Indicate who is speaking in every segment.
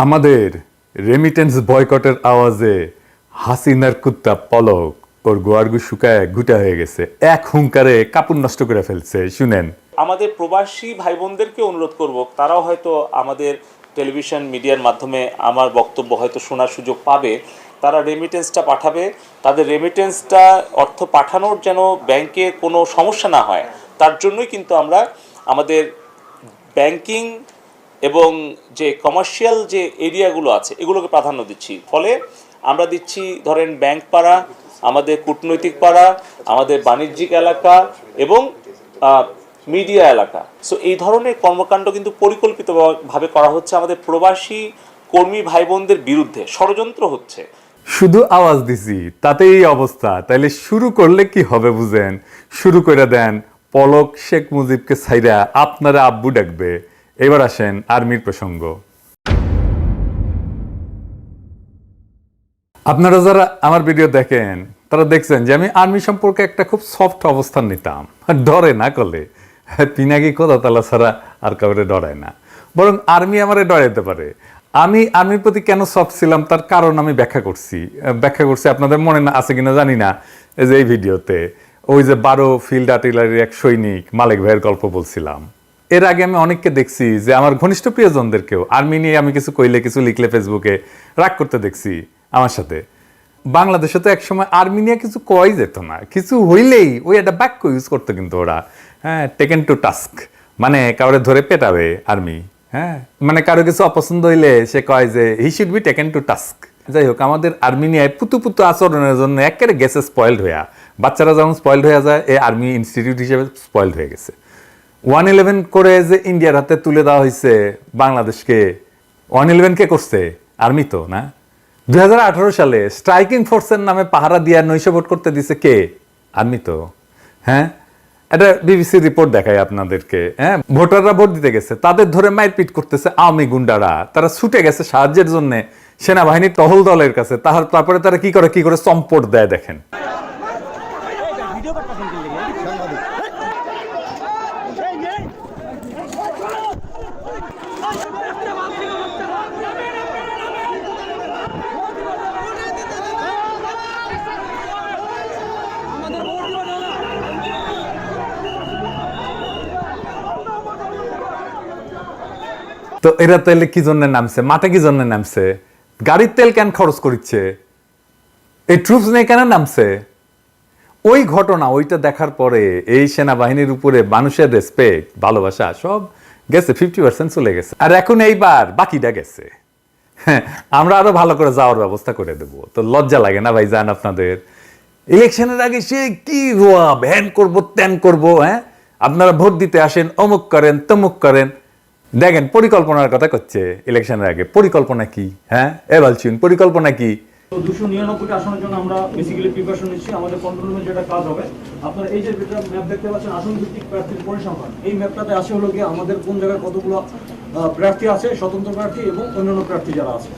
Speaker 1: আমাদের রেমিটেন্স বয়কটের আওয়াজে হাসিনার কুত্তা পলক ওর গোয়ারগু শুকায় গুটা হয়ে গেছে, এক হুঙ্কারে কাপড় নষ্ট করে ফেলছে। শুনেন,
Speaker 2: আমাদের প্রবাসী ভাই বোনদেরকে অনুরোধ করব, তারাও হয়তো আমাদের টেলিভিশন মিডিয়ার মাধ্যমে আমার বক্তব্য হয়তো শোনার সুযোগ পাবে। তারা রেমিটেন্সটা পাঠাবে, তাদের রেমিটেন্সটা অর্থ পাঠানোর যেন ব্যাংকে কোনো সমস্যা না হয়, তার জন্যই কিন্তু আমরা আমাদের ব্যাংকিং এবং যে কমার্শিয়াল যে এরিয়াগুলো আছে এগুলোকে প্রাধান্য দিচ্ছি। ফলে আমরা দিচ্ছি ধরেন ব্যাংক পাড়া, আমাদের কূটনৈতিক পাড়া, আমাদের বাণিজ্যিক এলাকা এবং মিডিয়া এলাকা। সো এই ধরনের কর্মকাণ্ড কিন্তু পরিকল্পিতভাবে করা হচ্ছে আমাদের প্রবাসী কর্মী ভাই বোনদের বিরুদ্ধে, ষড়যন্ত্র হচ্ছে।
Speaker 1: শুধু আওয়াজ দিছি তাতে এই অবস্থা, তাইলে শুরু করলে কি হবে বুঝেন? শুরু করে দেন, পলক শেখ মুজিবকে ছাইরা আপনারা আব্বু ডাকবে। এবার আসেন আর্মির প্রসঙ্গ। আপনারা যারা আমার ভিডিও দেখেন তারা দেখছেন যে আমি আর্মি সম্পর্কে একটা খুব সফট অবস্থান নিতাম, ডরে না করলে পিনাকি কোথা তালা ছাড়া আর কাউরে ডরায় না, বরং আর্মি আমারে ডরাইতে পারে। আমি আর্মির প্রতি কেন সফট ছিলাম তার কারণ আমি ব্যাখ্যা করছি আপনাদের মনে না আছে কিনা জানি না। এই যে এই ভিডিওতে ওই যে 12 ফিল্ড আর্টিলারির এক সৈনিক মালিক ভাইয়ের গল্প বলছিলাম। এর আগে আমি অনেককে দেখছি যে আমার ঘনিষ্ঠ প্রিয়জনদেরকেও আর্মি নিয়ে আমি কিছু কইলে কিছু লিখলে ফেসবুকে রাগ করতে দেখছি আমার সাথে। বাংলাদেশে তো একসময় আর্মি নিয়ে কিছু কই যেত না, কিছু হইলেই ওই একটা বাক্য ইউজ করতো কিন্তু ওরা, টেকেন টু টাস্ক, মানে কাউরে ধরে পেটাবে আর্মি। মানে কারো কিছু অপছন্দ হইলে সে কয় যে he should be taken to task. যাই হোক, আমাদের আর্মি নিয়ে পুতু আচরণের জন্য একেবারে গেছে স্পয়েলড হইয়া, বাচ্চারা যেমন স্পয়েলড হয়ে যায় এই আর্মি ইনস্টিটিউট হিসেবে স্পয়েলড হয়ে গেছে। 111 করে যে ইন্ডিয়ার হাতে তুলে দেওয়া হয়েছে বাংলাদেশকে, 111 কে করছে? আর্মি তো না। 2018 সালে স্ট্রাইকিং ফোর্সের নামে পাহারা দিয়ে নৈশভোট করতে দিছে কে? আর্মি তো। এটা বিবিসি রিপোর্ট দেখায় আপনাদেরকে। ভোটাররা ভোট দিতে গেছে, তাদের ধরে মারপিট করতেছে আওয়ামী গুন্ডারা, তারা ছুটে গেছে সাহায্যের জন্য সেনাবাহিনীর টহল দলের কাছে। তারপরে তারা কি করে চম্পট দেয় দেখেন। তো এরা তাহলে কি জন্য নামছে মাঠে? কি জন্য নামছে? গাড়ির তেল কেন খরচ করছে? এই ট্রুপস নেই কেন নামছে? ওই ঘটনা, ওইটা দেখার পরে এই সেনাবাহিনীর উপরে মানুষের রেসপেক্ট, ভালোবাসা সব গেছে, 50% চলে গেছে। আর এখন এইবার বাকিটা গেছে। আমরা আরো ভালো করে যাওয়ার ব্যবস্থা করে দেবো। তো লজ্জা লাগে না ভাই? যান আপনাদের ইলেকশনের আগে সে কি রোয়া ভ্যান করবো ত্যান করবো, আপনারা ভোট দিতে আসেন, অমুক করেন তমুক করেন। দেখেন পরিকল্পনার কথা করছে ইলেকশনের আগে। পরিকল্পনা কি? এ বলছেন পরিকল্পনা কি?
Speaker 3: 299টি আসনের জন্য আমরা বেসিক্যালি প্রিপারেশন নিচ্ছি। আমাদের কন্ট্রোল রুমে যেটা কাজ হবে, আপনারা এই যে ম্যাপ দেখতে পাচ্ছেন আসন ভিত্তিক প্রার্থীর পরিসংখ্যান, এই ম্যাপটাতে আছে হলো গিয়ে আমাদের কোন জায়গায় কতগুলো প্রার্থী আছে, স্বতন্ত্র প্রার্থী এবং অন্যান্য প্রার্থী যারা আছে।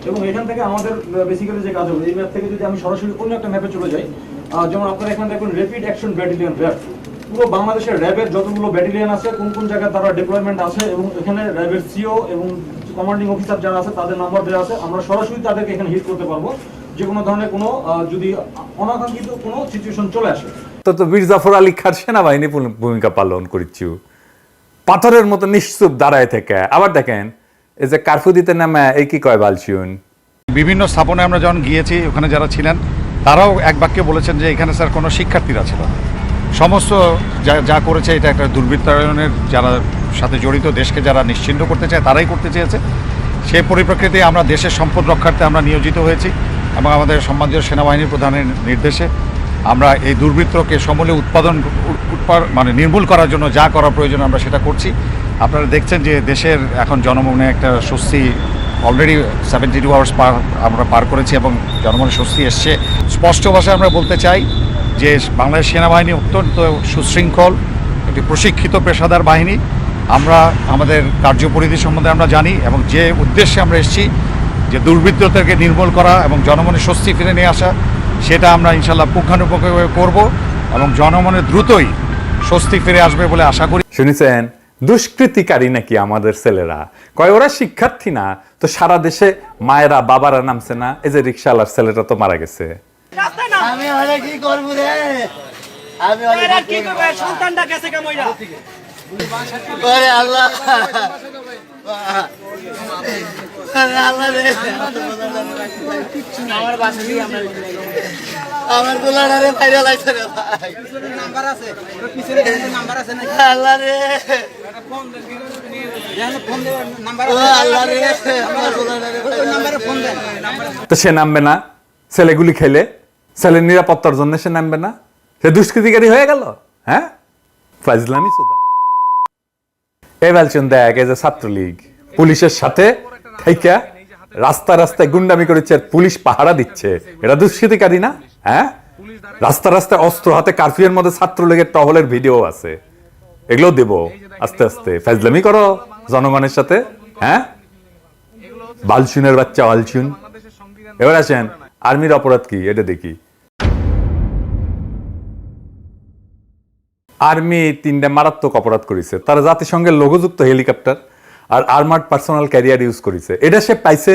Speaker 3: এবং এখান থেকে আমাদের বেসিক্যালি যে কাজ হবে, এই ম্যাপ থেকে যদি আমি সরাসরি অন্য একটা ম্যাপে চলে যাই, যেমন আপনারা এখানে দেখবেন র্যাপিড অ্যাকশন ব্যাটালিয়ন, র্যাব। পুরো বাংলাদেশের র্যাবের যতগুলো ব্যাটালিয়ন আছে, কোন জায়গায় তারা ডেপ্লয়মেন্ট আছে, এবং এখানে র্যাবের সিও এবং কমান্ডিং অফিসার যারা আছে তাদের নাম্বার দেওয়া আছে। আমরা সরাসরি তাদেরকে এখানে হিট করতে পারবো যে কোনো ধরনের কোনো যদি অনাকাঙ্ক্ষিত কোনো সিচুয়েশন চলে আসে।
Speaker 1: তো বীর জাফর আলী খান সেনাবাহিনী ভূমিকা পালন করছি, পাথরের মতো নিশ্চুপ দাঁড়ায় থেকে। আবার দেখেন এই যে কারফিউ দিতে নামে এই কি কয় বালছিউন।
Speaker 4: বিভিন্ন স্থাপনে আমরা যখন গিয়েছি, ওখানে যারা ছিলেন তারাও এক বাক্যে বলেছেন যে এখানে স্যার কোনো শিক্ষার্থীরা ছিল না, সমস্ত যা করেছে এটা একটা দুর্বৃত্তায়নের যারা সাথে জড়িত, দেশকে যারা নিশ্চিহ্ন করতে চায় তারাই করতে চেয়েছে। সেই পরিপ্রেক্ষিতে আমরা দেশের সম্পদ রক্ষার্থে আমরা নিয়োজিত হয়েছি এবং আমাদের সম্মানীয় সেনাবাহিনী প্রধানের নির্দেশে আমরা এই দুর্বৃত্তকে সমূলে মানে নির্মূল করার জন্য যা করা প্রয়োজন আমরা সেটা করছি। আপনারা দেখছেন যে দেশের এখন জনমনে একটা স্বস্তি, অলরেডি 72 আওয়ার্স আমরা পার করেছি এবং জনমনে স্বস্তি এসছে। স্পষ্ট ভাষায় আমরা বলতে চাই যে বাংলাদেশ সেনাবাহিনী অত্যন্ত সুশৃঙ্খল একটি প্রশিক্ষিত পেশাদার বাহিনী। আমরা আমাদের কার্যপরিধি সম্বন্ধে আমরা জানি এবং যে উদ্দেশ্যে আমরা এসেছি যে দুর্বৃত্তদেরকে নির্মূল করা এবং জনমনে স্বস্তি ফিরে নিয়ে আসা, সেটা আমরা ইনশাল্লাহ পুঙ্খানুপুঙ্খভাবে করব এবং জনমনে দ্রুতই স্বস্তি ফিরে আসবে বলে আশা করি।
Speaker 1: শুনেছেন দুষ্কৃতিকারী নাকি আমাদের ছেলেরা? কয় ওরা শিক্ষার্থী না তো সারা দেশে মায়েরা বাবারা নামছে না? এই যে রিক্সাওয়ালার ছেলেটা তো মারা গেছে।
Speaker 5: আমি হলে কি করবো রে? আমি হলে কি করবো?
Speaker 6: সন্তানটা গেছে কেমইরা?
Speaker 5: ওরে আল্লাহ, ওরে আল্লাহ রে,
Speaker 6: আমার বাসা দিয়ে আমরা
Speaker 5: আমার গোলাটা রে বাইরে লাইছে রে ভাই।
Speaker 6: নাম্বার আছে, ওর পিছনে নাম্বার আছে নাকি?
Speaker 5: আল্লাহ রে,
Speaker 6: ফোন দেওয়ার নাম্বার
Speaker 5: ও
Speaker 6: আছে।
Speaker 5: আল্লাহ রে, আমার গোলাটা রে
Speaker 6: ওই নাম্বারে ফোন দেন।
Speaker 1: তো সে নামবে না? ছেলেগুলি খেলে ছেলের নিরাপত্তার জন্য সে নামবে না? সে দুষ্কৃতিকারী হয়ে গেল? হ্যাঁ, ফাজলামি সুদা। এই বলছেন দেখ, এই যে ছাত্রলীগ পুলিশের সাথে থাইকা রাস্তায় রাস্তায় গুন্ডামি করেছে, আর পুলিশ পাহারা দিচ্ছে, এটা দুষ্কৃতিকারী না? হ্যাঁ, রাস্তা রাস্তায় অস্ত্র হাতে কারফিউর মধ্যে ছাত্রলীগের টহলের ভিডিও আছে, এগুলো দেব আস্তে আস্তে। ফাজলামি করো জনগণের সাথে, হ্যাঁ, বালচুনের বাচ্চা বালচুন। এবার আসেন আর্মির অপরাধ কি এটা দেখি। আর্মি 3টা মারাত্মক অপরাধ করেছে। তারা জাতিসংঘের লোগোযুক্ত হেলিকপ্টার আর আর্মার্ড পার্সোনাল ক্যারিয়ার ইউজ করেছে। এটা সে পাইছে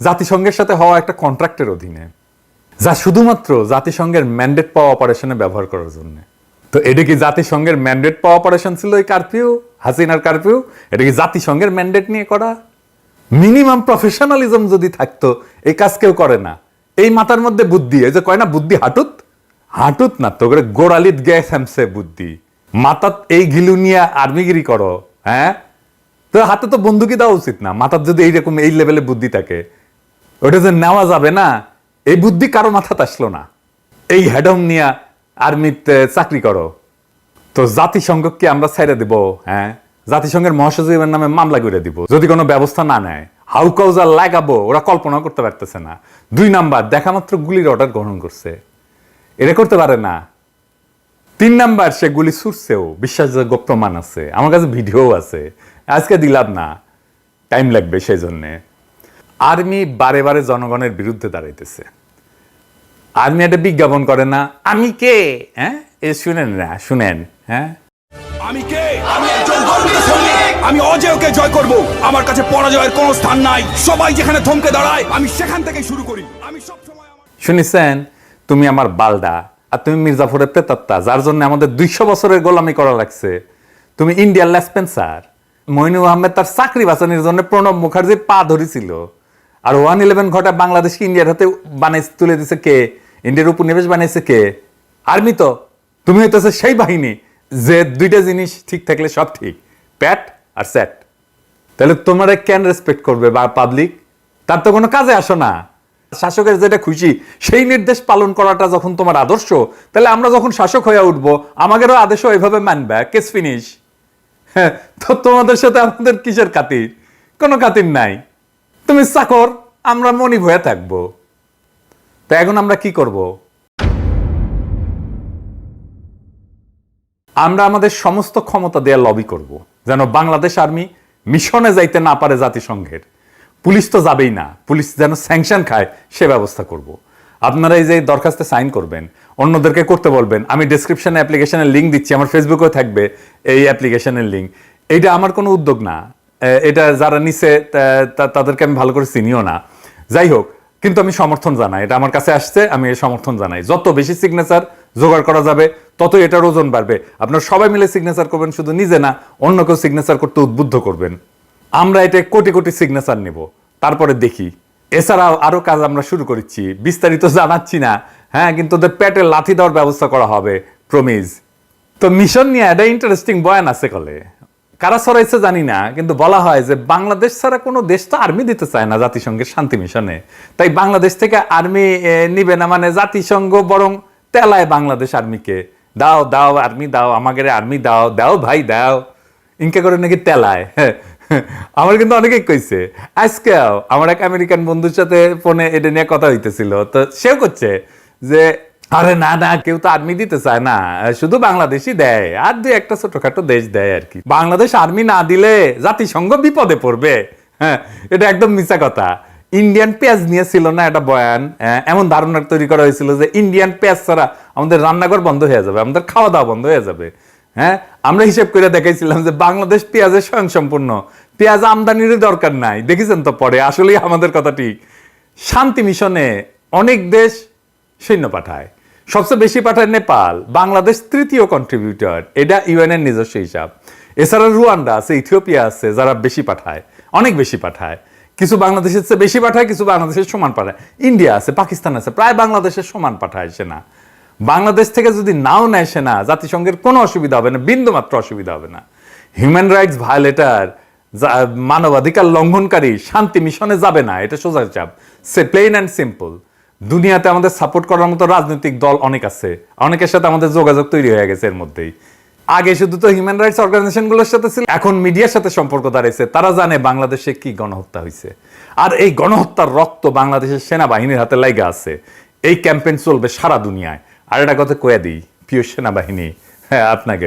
Speaker 1: জাতিসংঘের সাথে হওয়া একটা কন্ট্রাক্টের অধীনে, যা শুধুমাত্র জাতিসংঘের ম্যান্ডেট পাওয়া অপারেশনে ব্যবহার করার জন্য। তো এটা কি জাতিসংঘের ম্যান্ডেট পাওয়া অপারেশন ছিল এই কারফিউ, হাসিনার কারফিউ? এটা কি জাতিসংঘের ম্যান্ডেট নিয়ে করা? মিনিমাম প্রফেশনালিজম যদি থাকতো এই কাজ কেউ করে না। এই মাথার মধ্যে বুদ্ধি, এই যে কয় না বুদ্ধি হাঁটুত, হাঁটুত না তো করে গোড়ালিত গ্যাস হ্যামসে বুদ্ধি মাথাত। এই ঘিলু নিয়ে আর্মিগিরি করো, হ্যাঁ? তো হাতে তো বন্দুকি দেওয়া উচিত না। মাথার যদি এইরকম এই লেভেলে বুদ্ধি থাকে, ওটা যে নেওয়া যাবে না, এই বুদ্ধি কারো মাথাতে আসলো না। এই হেডম নিয়ে আর্মিতে চাকরি করো, তো জাতিসংঘকে আমরা ছেড়ে দিব? হ্যাঁ, জাতিসংঘের মহাসচিবের নামে মামলা করে দিব যদি কোনো ব্যবস্থা না নেয়। হাউ কাউজা লাগাবো ওরা কল্পনা করতে পারতেছে না। 2 নাম্বার, দেখা মাত্র গুলির অর্ডার গ্রহণ করছে, এটা করতে পারে না। 3 নাম্বার, সে গুলি ছুটছেও, বিশ্বাসযোগ্য প্রমাণ আছে, আমার কাছে ভিডিও আছে, আজকে দিলাম না, টাইম লাগবে। সেই জন্যে আর্মি বারে বারে জনগণের বিরুদ্ধে দাঁড়াইতেছে। আর্মি একটা বিজ্ঞাপন করে না, আমি কে? হ্যাঁ, এ শুনেন না, শুনেন। হ্যাঁ,
Speaker 7: আমি কে? আমি একজন গর্বিত সৈনিক। আমি অজেয়কে জয় করব। আমার কাছে পরাজয়ের কোনো স্থান নাই। সবাই যেখানে থমকে দাঁড়ায় আমি সেখান থেকে শুরু করি। আমি সব সময়
Speaker 1: শুনেছেন? তুমি আমার বালডা, আর তুমি মির্জাফরের প্রেতাত্মা, যার জন্য আমাদের 200 বছরের গোলামি করা লাগছে। তুমি ইন্ডিয়ার লেসপেন্সার। মইনুল আহমেদ তার চাকরি বাঁচানোর জন্য প্রণব মুখার্জির পা ধরেছিল। আর 111 ঘটা বাংলাদেশকে ইন্ডিয়ার হাতে বানাইছে, তুলে দিছে কে? ইন্ডিয়ার উপনিবেশ বানাইছে কে? আর্মি তো। তুমি হইতেছে সেই বাহিনী যে 2টা জিনিস ঠিক থাকলে সব ঠিক, প্যাট আর স্যাট। তাহলে তোমরা কেন রেসপেক্ট করবে বা পাবলিক? তার তো কোনো কাজে আসো না। শাসকের যেটা খুশি সেই নির্দেশ পালন করাটা যখন তোমার আদর্শ, তাহলে আমরা যখন শাসক হয়ে উঠবো আমাদেরও আদেশও এইভাবে মানবে। Case finish. হ্যাঁ, তো তোমাদের সাথে আমাদের কিসের খাতির? কোনো খাতির নাই। তুমি চাকর, আমরা মনিব হয়ে থাকবো। তো এখন আমরা কি করব? আমরা আমাদের সমস্ত ক্ষমতা দিয়ে লবি করব যেন বাংলাদেশ আর্মি মিশনে যাইতে না পারে জাতিসংঘের। পুলিশ তো যাবেই না, পুলিশ যেন স্যাংশন খায় সে ব্যবস্থা করব। আপনারা এই যে দরখাস্তে সাইন করবেন, অন্যদেরকে করতে বলবেন। আমি ডেসক্রিপশনে অ্যাপ্লিকেশনের লিঙ্ক দিচ্ছি, আমার ফেসবুকেও থাকবে এই অ্যাপ্লিকেশনের লিঙ্ক। এইটা আমার কোনো উদ্যোগ না, এটা যারা নিছে তাদেরকে আমি ভালো করে চিনিও না। যাই হোক, কিন্তু আমি সমর্থন জানাই, এটা আমার কাছে আসছে, আমি এই সমর্থন জানাই। যত বেশি সিগনেচার জোগাড় করা যাবে তত এটার ওজন বাড়বে। আপনারা সবাই মিলে সিগনেচার করবেন, শুধু নিজে না, অন্য কেউ সিগনেচার করতে উদ্বুদ্ধ করবেন। আমরা এটা কোটি কোটি সিগনেচার নেব, তারপরে দেখি। এছাড়াও আরো কাজ আমরা শুরু করেছি, বিস্তারিত জানাচ্ছি না। হ্যাঁ, কিন্তু ওদের পেটে লাথি দেওয়ার ব্যবস্থা করা হবে, প্রমিজ। তো মিশন নিয়ে একটা ইন্টারেস্টিং বয়ান আছে কলে, কারা ছড়াইছে জানি না, কিন্তু বলা হয় যে বাংলাদেশ ছাড়া কোনো দেশ তো আর্মি দিতে চায় না জাতিসংঘের শান্তি মিশনে। তাই বাংলাদেশ থেকে আর্মি নিবে না, মানে জাতিসংঘ বরং তেলায় বাংলাদেশ আর্মিকে। দাও দাও আর্মি দাও, আমাদের আর্মি দাও, দাও ভাই দাও, ইনকে করে নাকি তেলায়। আমার কিন্তু অনেকেই কইছে। আজকেও আমার এক আমেরিকান বন্ধুর সাথে ফোনে এটা নিয়ে কথা হইতেছিল, তো সেও করছে যে আরে না না, কেউ তো আর্মি দিতে চায় না, শুধু বাংলাদেশই দেয়, আর 2-1টা ছোটখাটো দেশ দেয় আর কি। বাংলাদেশ আর্মি না দিলে জাতিসংঘ বিপদে পড়বে। হ্যাঁ, এটা একদম মিছা কথা। ইন্ডিয়ান পেঁয়াজ নিয়ে ছিল না একটা বয়ান, এমন ধারণা তৈরি করা হয়েছিল যে ইন্ডিয়ান পেঁয়াজ ছাড়া আমাদের রান্নাঘর বন্ধ হয়ে যাবে, আমাদের খাওয়া দাওয়া বন্ধ হয়ে যাবে। হ্যাঁ, আমরা হিসেব করে দেখাইছিলাম যে বাংলাদেশ পেঁয়াজের স্বয়ংসম্পূর্ণ, পেঁয়াজ আমদানির দরকার নাই। দেখেছেন তো পরে আসলেই আমাদের কথা ঠিক। শান্তি মিশনে অনেক দেশ সৈন্য পাঠায়, সবচেয়ে বেশি পাঠায় নেপাল, বাংলাদেশ তৃতীয় কন্ট্রিবিউটর, এটা ইউএনের নিজস্ব হিসাব। এছাড়া রুয়ান্ডা আছে, ইথিওপিয়া আছে, যারা বেশি পাঠায়, অনেক বেশি পাঠায়। কিছু বাংলাদেশের চেয়ে বেশি পাঠায়, কিছু বাংলাদেশের সমান পাঠায়। ইন্ডিয়া আছে, পাকিস্তান আছে, প্রায় বাংলাদেশের সমান পাঠায় সেনা। বাংলাদেশ থেকে যদি নাও নেয় সেনা, জাতিসংঘের কোনো অসুবিধা হবে না, বিন্দুমাত্র অসুবিধা হবে না। হিউম্যান রাইটস ভায়োলেটার, মানবাধিকার লঙ্ঘনকারী শান্তি মিশনে যাবে না, এটা সোজা চাপ। সে প্লেন অ্যান্ড সিম্পল। দুনিয়াতে আমাদের সাপোর্ট করার মতো রাজনৈতিক দল অনেক আছে, অনেকের সাথে আমাদের যোগাযোগ তৈরি হয়ে গেছে এর মধ্যেই। আগে শুধু তো হিউম্যান রাইটস অর্গানাইজেশনগুলোর সাথে ছিল, এখন মিডিয়ার সাথে সম্পর্ক দাঁড়িয়েছে। তারা জানে বাংলাদেশে কি গণহত্যা হয়েছে, আর এই গণহত্যার রক্ত বাংলাদেশের সেনাবাহিনীর হাতে লাইগা আছে। এই ক্যাম্পেইন চলবে সারা দুনিয়ায়। আর একটা কথা কয়ে দিই, প্রিয় সেনাবাহিনী, হ্যাঁ আপনাকে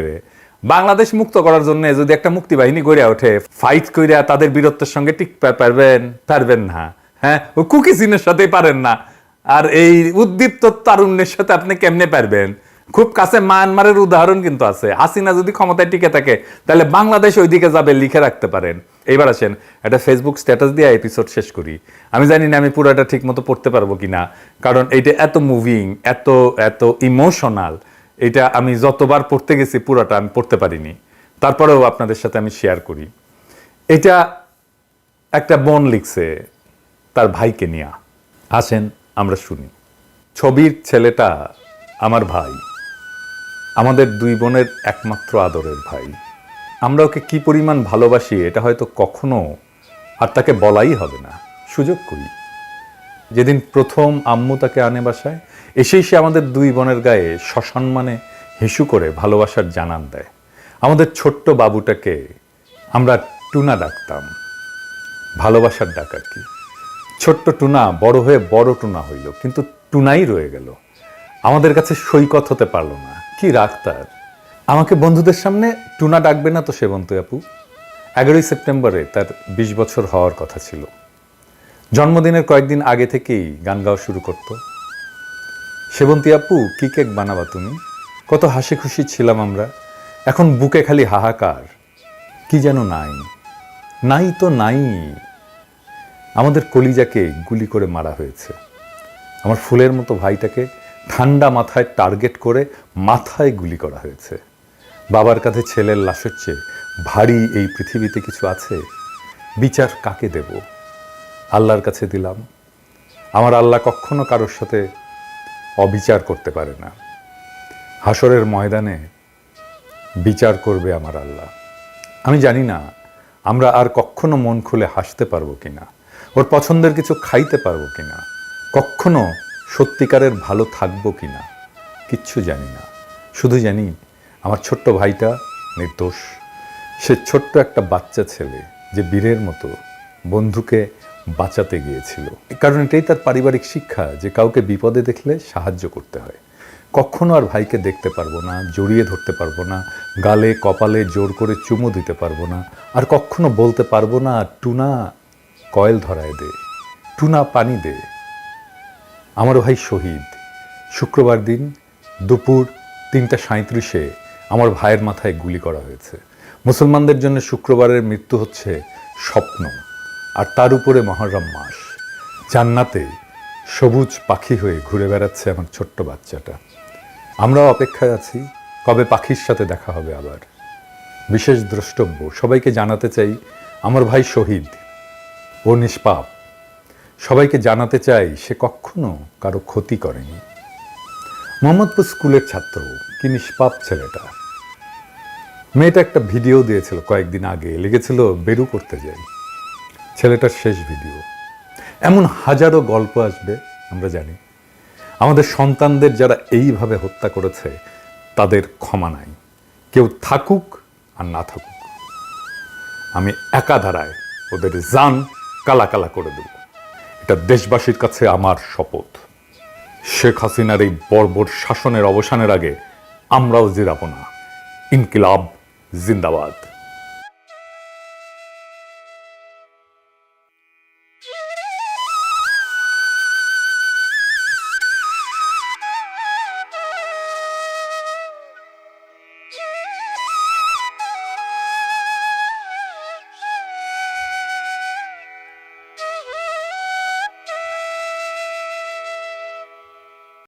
Speaker 1: বাংলাদেশ মুক্ত করার জন্য যদি একটা মুক্তিবাহিনী গড়ে ওঠে, ফাইট কইরা তাদের বীরত্বের সঙ্গে টিকতে পারবেন না। হ্যাঁ, ওই কুকি চিনের সাথে পারেন না, আর এই উদ্দীপ্ত তারুণ্যের সাথে আপনি কেমনে পারবেন? খুব কাছে মায়ানমারের উদাহরণ কিন্তু আছে। হাসিনা যদি ক্ষমতায় টিকে থাকে, তাহলে বাংলাদেশ ওইদিকে যাবে, লিখে রাখতে পারেন। এইবার আসেন একটা ফেসবুক স্ট্যাটাস দিয়ে এপিসোড শেষ করি। আমি জানি না আমি পুরোটা ঠিক মতো পড়তে পারবো কিনা, কারণ এইটা এত মুভিং, এত এত ইমোশনাল। এটা আমি যতবার পড়তে গেছি পুরোটা আমি পড়তে পারিনি, তারপরেও আপনাদের সাথে আমি শেয়ার করি। এটা একটা বোন লিখছে তার ভাইকে নিয়ে। আসেন আমরা শুনি। ছবির ছেলেটা আমার ভাই, আমাদের দুই বোনের একমাত্র আদরের ভাই। আমরা ওকে কি পরিমাণ ভালোবাসি এটা হয়তো কখনো আর তাকে বলাই হবে না, সুযোগ করি। যেদিন প্রথম আম্মু তাকে আনে বাসায়, এসেই সে আমাদের দুই বোনের গায়ে সসম্মানে হিসু করে ভালোবাসার জানান দেয়। আমাদের ছোট্ট বাবুটাকে আমরা টুনা ডাকতাম, ভালোবাসার ডাক আর কি। ছোট্ট টুনা বড় হয়ে বড় টুনা হইল, কিন্তু টুনাই রয়ে গেল, আমাদের কাছে সৈকত হতে পারলো না। কি রাগ তার! আমাকে বন্ধুদের সামনে টুনা ডাকবে না তো সেবন্তী আপু। 11ই সেপ্টেম্বরে তার 20 বছর হওয়ার কথা ছিল। জন্মদিনের কয়েকদিন আগে থেকেই গান গাওয়া শুরু করত। সেবন্তী আপু, কি কেক বানাবা তুমি? কত হাসি খুশি ছিলাম আমরা, এখন বুকে খালি হাহাকার। কি যেন নাই, নাই তো নাই। আমাদের কলিজাকে গুলি করে মারা হয়েছে। আমার ফুলের মতো ভাইটাকে ঠান্ডা মাথায় টার্গেট করে মাথায় গুলি করা হয়েছে। বাবার কাছে ছেলের লাশের চেয়ে ভারী এই পৃথিবীতে কিছু আছে? বিচার কাকে দেব? আল্লাহর কাছে দিলাম। আমার আল্লাহ কখনো কারোর সাথে অবিচার করতে পারে না। হাসরের ময়দানে বিচার করবে আমার আল্লাহ। আমি জানি না আমরা আর কখনো মন খুলে হাসতে পারবো কিনা, ওর পছন্দের কিছু খাইতে পারবো কিনা, কখনো সত্যিকারের ভালো থাকবো কিনা, কিচ্ছু জানি না। শুধু জানি আমার ছোট্ট ভাইটা নির্দোষ। সে ছোট্ট একটা বাচ্চা ছেলে যে বীরের মতো বন্ধুকে বাঁচাতে গিয়েছিল। কারণ এটাই তার পারিবারিক শিক্ষা যে কাউকে বিপদে দেখলে সাহায্য করতে হয়। কখনো আর ভাইকে দেখতে পারবো না, জড়িয়ে ধরতে পারবো না, গালে কপালে জোর করে চুমু দিতে পারবো না, আর কখনো বলতে পারবো না টুনা কয়েল ধরায় দে, টুনা পানি দে। আমার ভাই শহীদ। শুক্রবার দিন দুপুর 3:37 আমার ভাইয়ের মাথায় গুলি করা হয়েছে। মুসলমানদের জন্য শুক্রবারের মৃত্যু হচ্ছে স্বপ্ন, আর তার উপরে মহররম মাস। জান্নাতে সবুজ পাখি হয়ে ঘুরে বেড়াচ্ছে আমার ছোট্ট বাচ্চাটা। আমরাও অপেক্ষায় আছি কবে পাখির সাথে দেখা হবে আবার। বিশেষ দ্রষ্টব্য, সবাইকে জানাতে চাই আমার ভাই শহীদ, ও নিষ্পাপ। সবাইকে জানাতে চাই সে কখনো কারো ক্ষতি করেনি। মোহাম্মদপুর স্কুলের ছাত্র, কি নিষ্পাপ ছেলেটা। মেয়েটা একটা ভিডিও দিয়েছিল কয়েকদিন আগে, লিখেছিল বেরু করতে যাই। ছেলেটার শেষ ভিডিও। এমন হাজারো গল্প আসবে, আমরা জানি। আমাদের সন্তানদের যারা এইভাবে হত্যা করেছে তাদের ক্ষমা নাই, কেউ থাকুক আর না থাকুক। আমি একা ধারায় ওদের জান কালা কালা করে দেব, এটা দেশবাসীর কাছে আমার শপথ। শেখ হাসিনার এই বর্বর শাসনের অবসানের আগে আমরাও জিরাবো না। ইনকিলাব জিন্দাবাদ।